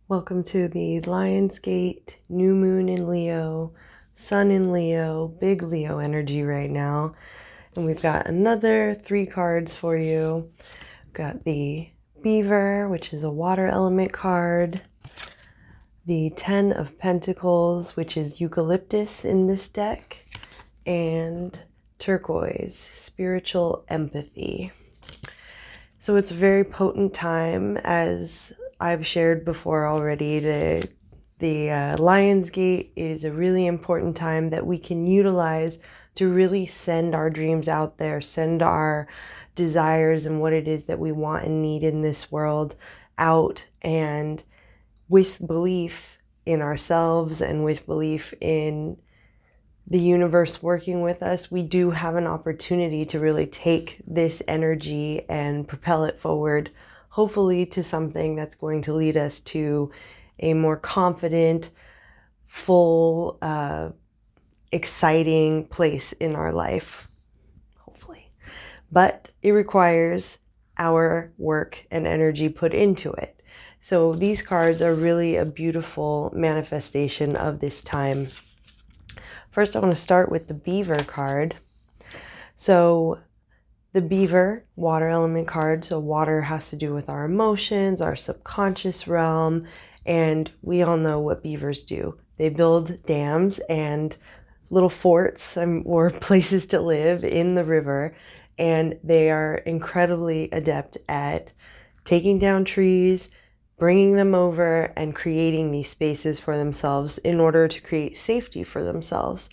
Welcome to the Lionsgate, new moon in Leo, sun in Leo, big Leo energy right now. And we've got another 3 cards for you. We've got the Beaver, which is a water element card. The 10 of Pentacles, which is Eucalyptus in this deck. And Turquoise, spiritual empathy. So it's a very potent time, as I've shared before already. The Lionsgate is a really important time that we can utilize to really send our dreams out there, send our desires and what it is that we want and need in this world out, and with belief in ourselves and with belief in the universe working with us, we do have an opportunity to really take this energy and propel it forward, hopefully to something that's going to lead us to a more confident, full, exciting place in our life, hopefully. But it requires our work and energy put into it. So these cards are really a beautiful manifestation of this time. First, I want to start with the Beaver card. So the Beaver, water element card. So water has to do with our emotions, our subconscious realm, and we all know what beavers do. They build dams and little forts or places to live in the river, and they are incredibly adept at taking down trees, bringing them over, and creating these spaces for themselves in order to create safety for themselves.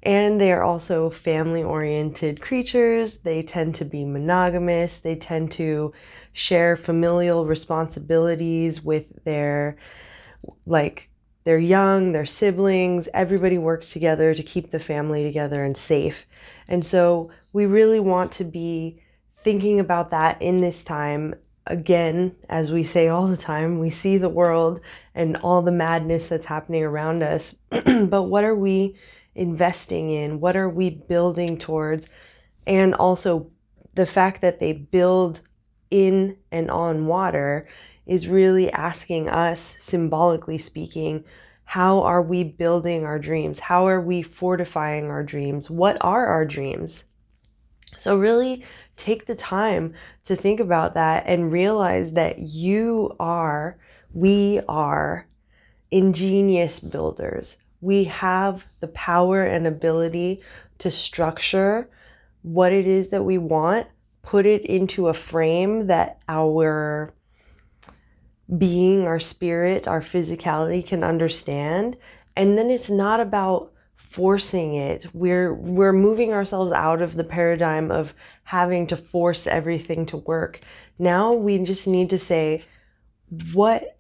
And they are also family-oriented creatures. They tend to be monogamous. They tend to share familial responsibilities with their young, their siblings. Everybody works together to keep the family together and safe. And so we really want to be thinking about that in this time. Again, as we say all the time, we see the world and all the madness that's happening around us. But what are we investing in? What are we building towards? And also the fact that they build in and on water is really asking us, symbolically speaking, how are we building our dreams? How are we fortifying our dreams? What are our dreams? So really take the time to think about that and realize that we are ingenious builders. We have the power and ability to structure what it is that we want, put it into a frame that our being, our spirit, our physicality can understand. And then it's not about forcing it. We're moving ourselves out of the paradigm of having to force everything to work. Now we just need to say, what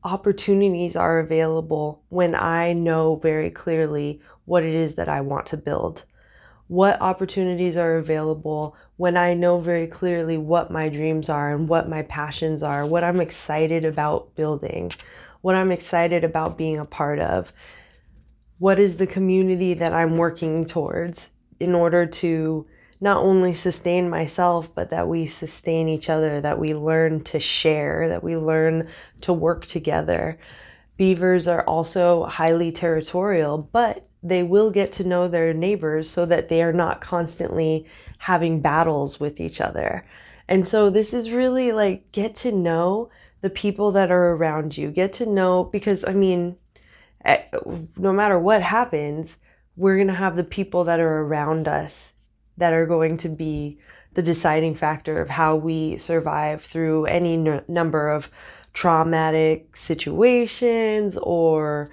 opportunities are available when I know very clearly what it is that I want to build? What opportunities are available when I know very clearly what my dreams are and what my passions are, what I'm excited about building, what I'm excited about being a part of? What is the community that I'm working towards in order to not only sustain myself, but that we sustain each other, that we learn to share, that we learn to work together. Beavers are also highly territorial, but they will get to know their neighbors so that they are not constantly having battles with each other. And so this is really like, get to know the people that are around you. Get to know, because no matter what happens, we're going to have the people that are around us that are going to be the deciding factor of how we survive through any number of traumatic situations or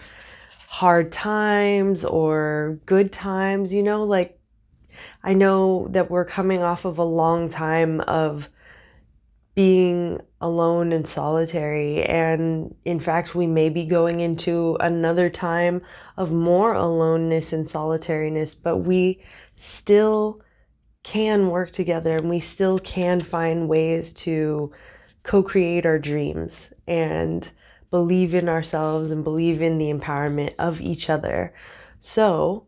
hard times or good times. I know that we're coming off of a long time of being alone and solitary, and in fact we may be going into another time of more aloneness and solitariness, but we still can work together and we still can find ways to co-create our dreams and believe in ourselves and believe in the empowerment of each other. So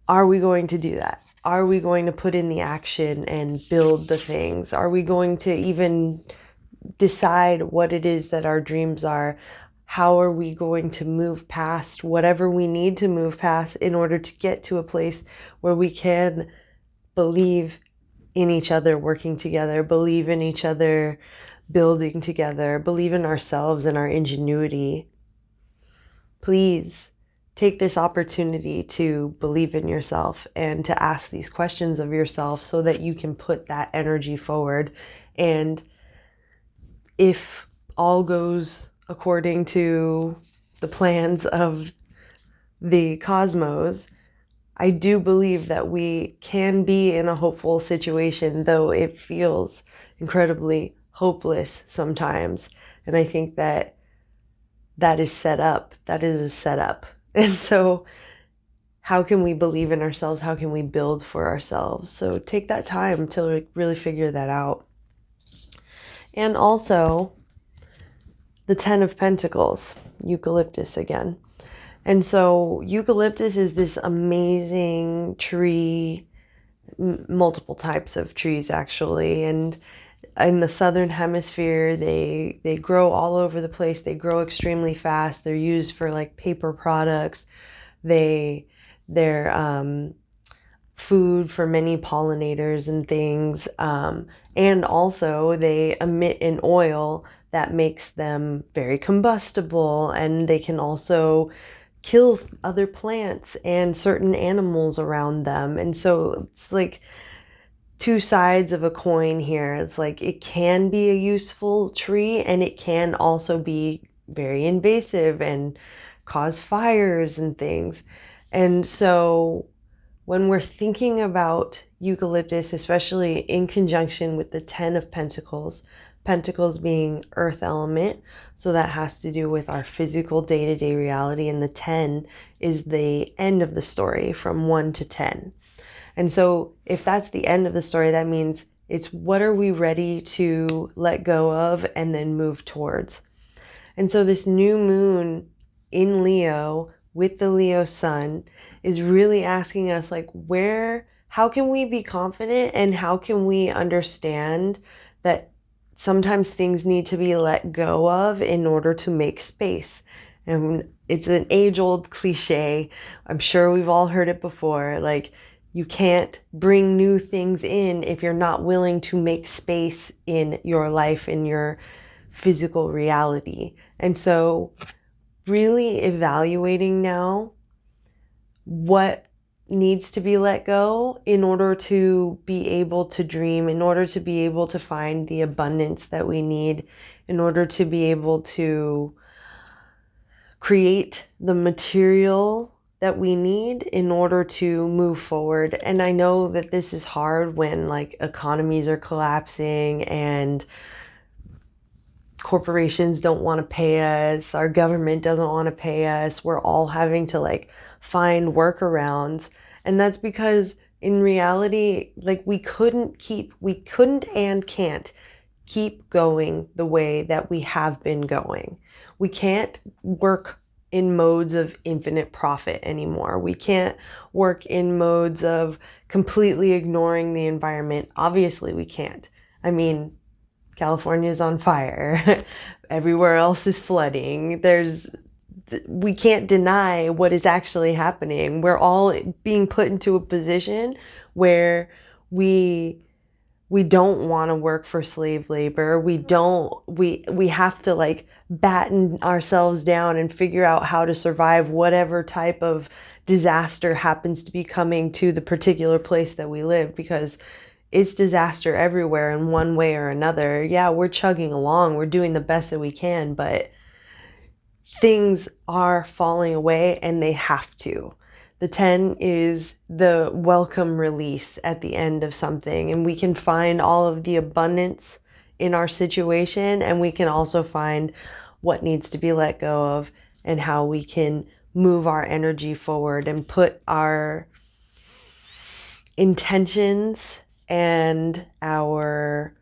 are we going to do that? Are we going to put in the action and build the things? Are we going to even decide what it is that our dreams are. How are we going to move past whatever we need to move past in order to get to a place where we can believe in each other working together, believe in each other building together, believe in ourselves and our ingenuity. Please take this opportunity to believe in yourself and to ask these questions of yourself so that you can put that energy forward. And if all goes according to the plans of the cosmos, I do believe that we can be in a hopeful situation, though it feels incredibly hopeless sometimes. And I think that that is set up. That is a setup. And so how can we believe in ourselves? How can we build for ourselves? So take that time to really figure that out. And also the 10 of Pentacles, Eucalyptus again. And so eucalyptus is this amazing tree, multiple types of trees actually. And in the southern hemisphere, they grow all over the place. They grow extremely fast. They're used for like paper products. They're food for many pollinators and things. And also they emit an oil that makes them very combustible, and they can also kill other plants and certain animals around them. And so it's like two sides of a coin here. It's like it can be a useful tree, and it can also be very invasive and cause fires and things. And so when we're thinking about eucalyptus, especially in conjunction with the 10 of Pentacles, Pentacles being earth element, so that has to do with our physical day-to-day reality, and the 10 is the end of the story from 1 to 10. And so if that's the end of the story, that means it's what are we ready to let go of and then move towards. And so this new moon in Leo with the Leo sun is really asking us, like, how can we be confident, and how can we understand that sometimes things need to be let go of in order to make space. And it's an age-old cliche. I'm sure we've all heard it before. Like, you can't bring new things in if you're not willing to make space in your life, in your physical reality. And so really evaluating now what needs to be let go in order to be able to dream, in order to be able to find the abundance that we need, in order to be able to create the material that we need in order to move forward. And I know that this is hard when like economies are collapsing and corporations don't want to pay us, our government doesn't want to pay us. We're all having to like find workarounds. And that's because in reality, like we couldn't and can't keep going the way that we have been going. We can't work in modes of infinite profit anymore. We can't work in modes of completely ignoring the environment. Obviously we can't. I mean, California is on fire. Everywhere else is flooding. We can't deny what is actually happening. We're all being put into a position where we don't want to work for slave labor. We have to like batten ourselves down and figure out how to survive whatever type of disaster happens to be coming to the particular place that we live, because it's disaster everywhere in one way or another. Yeah, we're chugging along. We're doing the best that we can, but things are falling away, and they have to. The 10 is the welcome release at the end of something, and we can find all of the abundance in our situation, and we can also find what needs to be let go of and how we can move our energy forward and put our intentions and our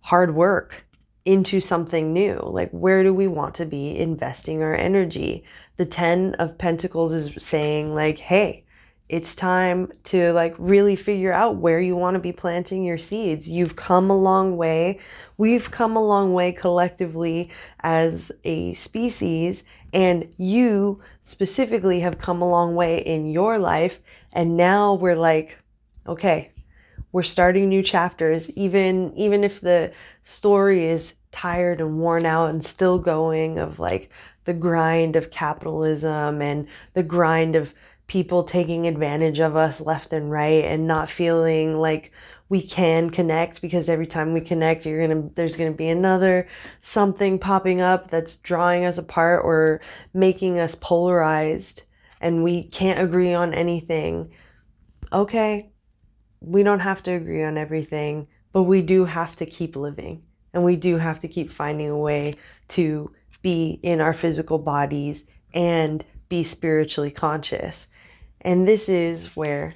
hard work into something new. Like, where do we want to be investing our energy? The 10 of Pentacles is saying like, hey, it's time to like really figure out where you want to be planting your seeds. You've come a long way. We've come a long way collectively as a species, and you specifically have come a long way in your life. And now we're like, okay, we're starting new chapters. Even if the story is tired and worn out and still going, of like the grind of capitalism and the grind of people taking advantage of us left and right, and not feeling like we can connect, because every time we connect, there's gonna be another something popping up that's drawing us apart or making us polarized, and we can't agree on anything. Okay, we don't have to agree on everything, but we do have to keep living, and we do have to keep finding a way to be in our physical bodies and be spiritually conscious. And this is where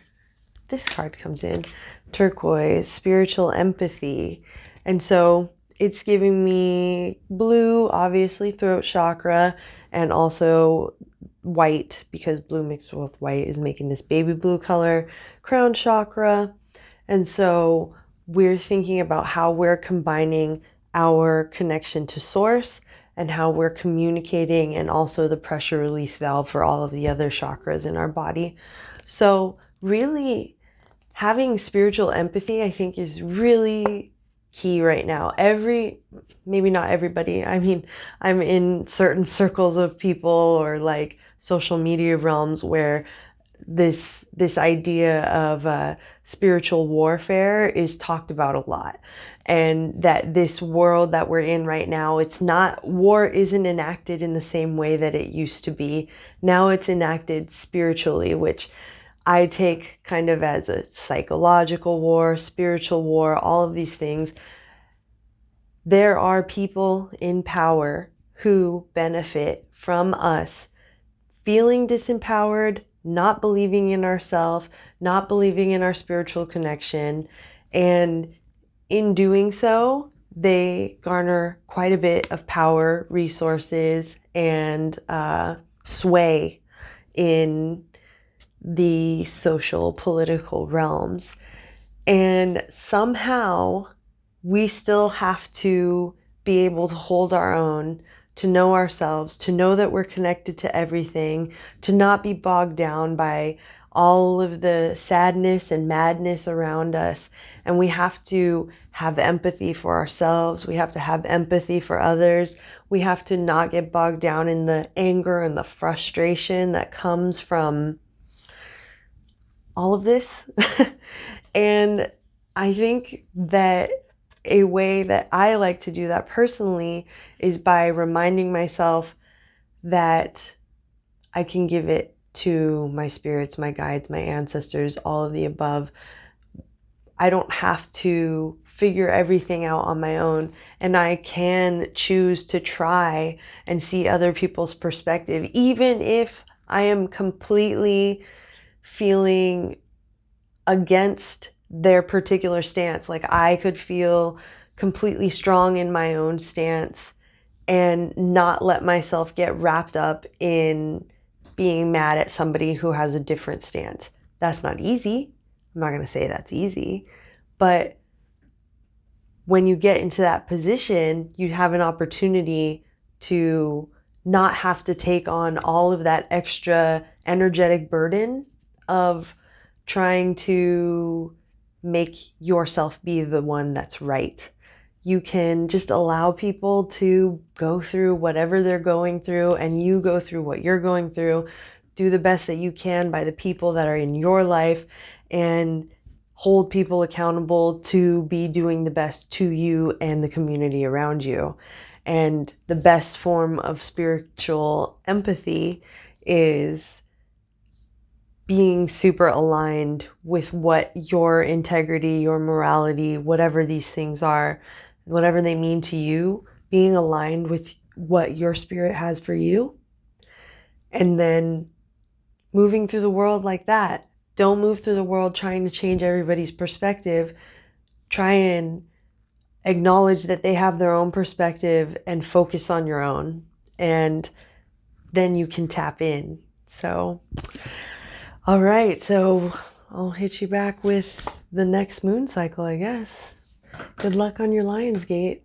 this card comes in. Turquoise, spiritual empathy. And so it's giving me blue, obviously, throat chakra, and also white, because blue mixed with white is making this baby blue color, crown chakra. And so we're thinking about how we're combining our connection to source and how we're communicating, and also the pressure release valve for all of the other chakras in our body. So really having spiritual empathy, I think, is really key right now. Maybe not everybody. I mean, I'm in certain circles of people or like social media realms where this idea of spiritual warfare is talked about a lot, and that this world that we're in right now, war isn't enacted in the same way that it used to be. Now it's enacted spiritually, which I take kind of as a psychological war, spiritual war, all of these things. There are people in power who benefit from us feeling disempowered, not believing in ourselves, not believing in our spiritual connection. And in doing so, they garner quite a bit of power, resources, and sway in the social, political realms. And somehow we still have to be able to hold our own, to know ourselves, to know that we're connected to everything, to not be bogged down by all of the sadness and madness around us. And we have to have empathy for ourselves. We have to have empathy for others. We have to not get bogged down in the anger and the frustration that comes from all of this. And I think that a way that I like to do that personally is by reminding myself that I can give it to my spirits, my guides, my ancestors, all of the above. I don't have to figure everything out on my own, and I can choose to try and see other people's perspective, even if I am completely feeling against their particular stance. Like, I could feel completely strong in my own stance and not let myself get wrapped up in being mad at somebody who has a different stance. That's not easy. I'm not going to say that's easy, but when you get into that position, you have an opportunity to not have to take on all of that extra energetic burden of trying to make yourself be the one that's right. You can just allow people to go through whatever they're going through, and you go through what you're going through. Do the best that you can by the people that are in your life, and hold people accountable to be doing the best to you and the community around you. And the best form of spiritual empathy is being super aligned with what your integrity, your morality, whatever these things are, whatever they mean to you, being aligned with what your spirit has for you, and then moving through the world like that. Don't move through the world trying to change everybody's perspective. Try and acknowledge that they have their own perspective and focus on your own, and then you can tap in. So All right, so I'll hit you back with the next moon cycle, I guess. Good luck on your Lionsgate.